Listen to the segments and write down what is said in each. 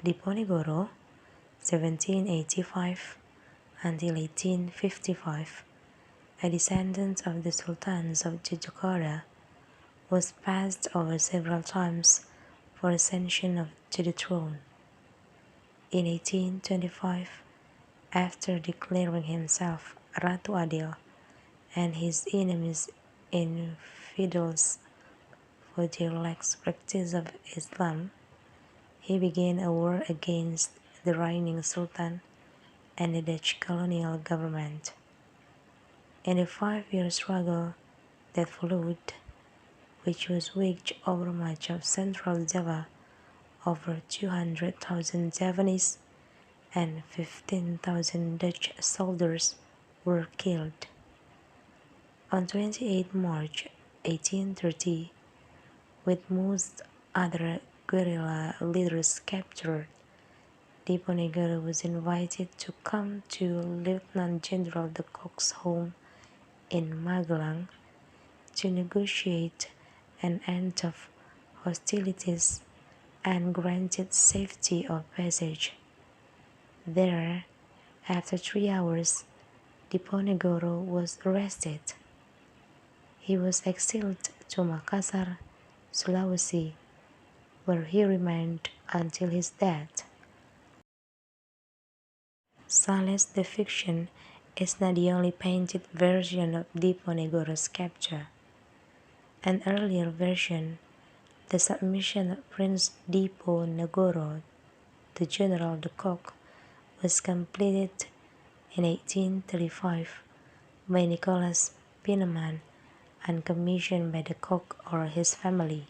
Diponegoro, 1785 until 1855, a descendant of the Sultans of Jogjakarta, was passed over several times for ascension to the throne. In 1825, after declaring himself Ratu Adil and his enemies infidels for their lax practice of Islam, he began a war against the reigning Sultan and the Dutch colonial government. In the 5-year struggle that followed, which was waged over much of central Java, over 200,000 Javanese and 15,000 Dutch soldiers were killed. On 28 March 1830, with most other guerrilla leaders captured, Diponegoro was invited to come to Lieutenant General de Kock's home in Magelang to negotiate an end of hostilities and granted safety of passage. There, after 3 hours, Diponegoro was arrested. He was exiled to Makassar, Sulawesi, where he remained until his death. Saleh's depiction is not the only painted version of Diponegoro's capture. An earlier version, the submission of Prince Diponegoro to General de Kock, was completed in 1835 by Nicholas Pieneman and commissioned by de Kock or his family.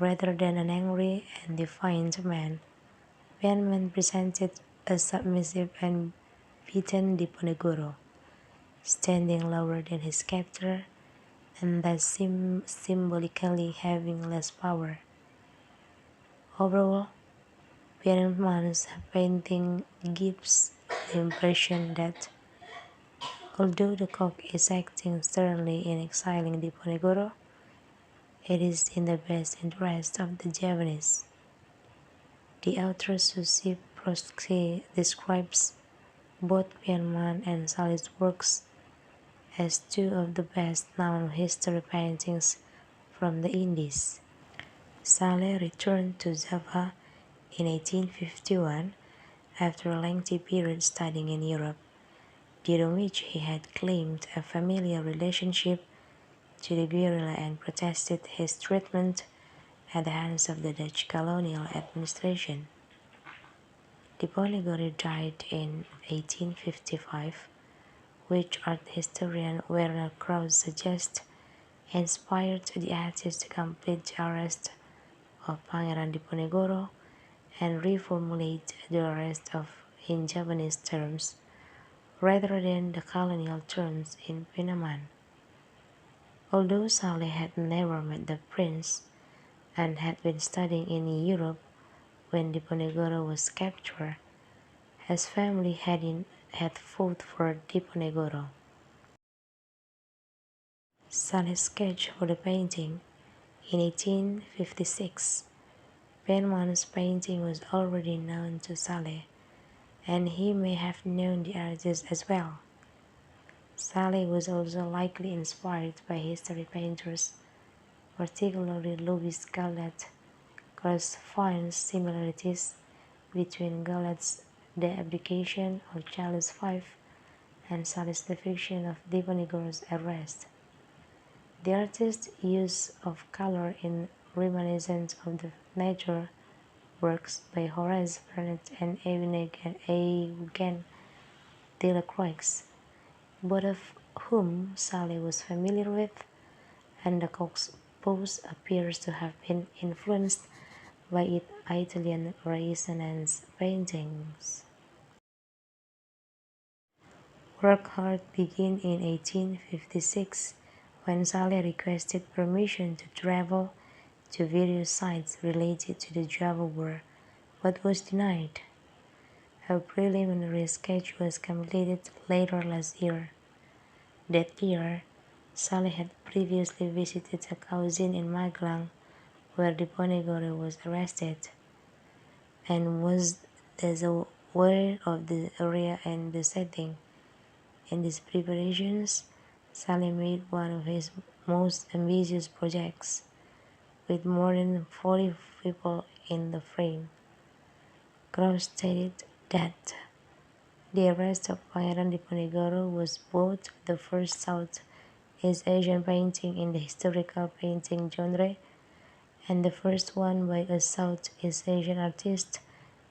Rather than an angry and defiant man, Pieneman presented a submissive and beaten Diponegoro, standing lower than his captor and thus symbolically having less power. Overall, Pieneman's painting gives the impression that, although de Kock is acting sternly in exiling Diponegoro, it is in the best interest of the Javanese. The author Susi Proski describes both Pieneman and Saleh's works as two of the best-known history paintings from the Indies. Saleh returned to Java in 1851 after a lengthy period studying in Europe, during which he had claimed a familiar relationship to the guerrilla and protested his treatment at the hands of the Dutch colonial administration. Diponegoro died in 1855, which art historian Werner Krauss suggests inspired the artist to complete the arrest of Pangeran Diponegoro and reformulate the rest of in Javanese terms rather than the colonial terms in Pieneman. Although Saleh had never met the prince and had been studying in Europe when Diponegoro was captured, his family had fought for Diponegoro. Saleh's sketch for the painting in 1856. Pieneman's painting was already known to Saleh, and he may have known the artist as well. Saleh was also likely inspired by history painters, particularly Louis Gallet. Krauss finds similarities between Gallet's The Abdication of Charles V and Saleh's depiction of Diponegoro's arrest. The artist's use of color is reminiscent of the nature works by Horace Vernet and Eugen Delacroix, both of whom Saleh was familiar with, and de Kock's pose appears to have been influenced by Italian Renaissance paintings. Work hard began in 1856 when Saleh requested permission to travel to various sites related to the Java War, but was denied. A preliminary sketch was completed later last year. That year, Saleh had previously visited a cousin in Magelang, where Diponegoro was arrested. and was thus aware of the area and the setting. In these preparations, Saleh made one of his most ambitious projects, with more than 40 people in the frame. Cross stated that the arrest of Pangeran Diponegoro was both the first Southeast Asian painting in the historical painting genre and the first one by a Southeast Asian artist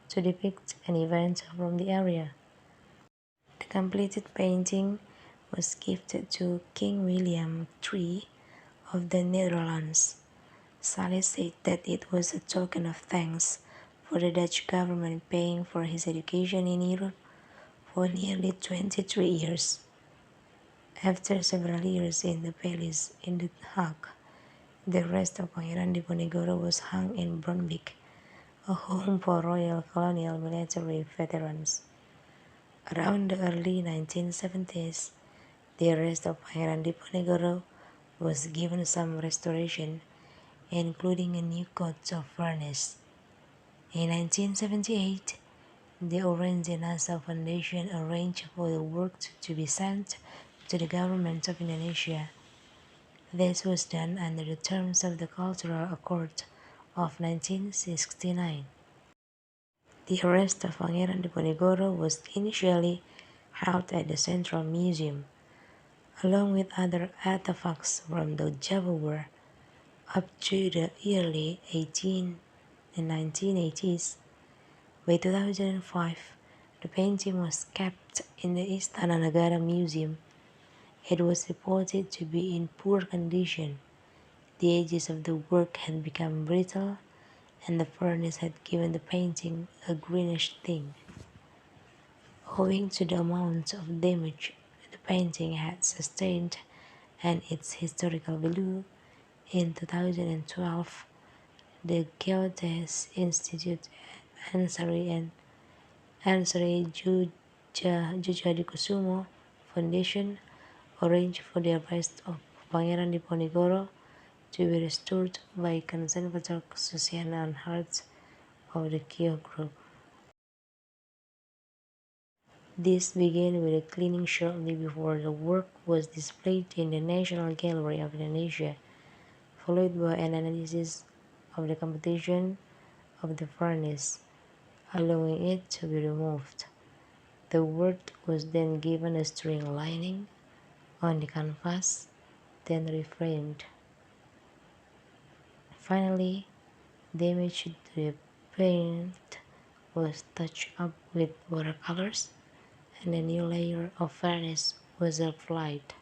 to depict an event from the area. The completed painting was gifted to King William III of the Netherlands. Saleh said that it was a token of thanks for the Dutch government paying for his education in Europe for nearly 23 years. After several years in the palace in The Hague, the rest of Pangeran Diponegoro was hung in Brunvik, a home for Royal Colonial Military veterans. Around the early 1970s, the rest of Pangeran Diponegoro was given some restoration, including a new coat of furnace. In 1978, the Orange Jenazah Foundation arranged for the work to be sent to the government of Indonesia. This was done under the terms of the Cultural Accord of 1969. The rest of Pangeran Diponegoro was initially held at the Central Museum, along with other artifacts from the Java War up to the early 18 and 1980s. By 2005, the painting was kept in the Istana Negara Museum. It was reported to be in poor condition. The edges of the work had become brittle, and the furnace had given the painting a greenish tint. Owing to the amount of damage the painting had sustained and its historical value, in 2012, the Goethe Institute Ansari and Ansari Jujadikusumo Foundation arranged for the arrest of Pangeran Diponegoro to be restored by conservator Susiana and Hearts of the Kyo Group. This began with a cleaning shortly before the work was displayed in the National Gallery of Indonesia, followed by an analysis of the composition of the furnace, allowing it to be removed. The work was then given a string lining on the canvas, then reframed. Finally, damage to the paint was touched up with watercolors, and a new layer of varnish was applied.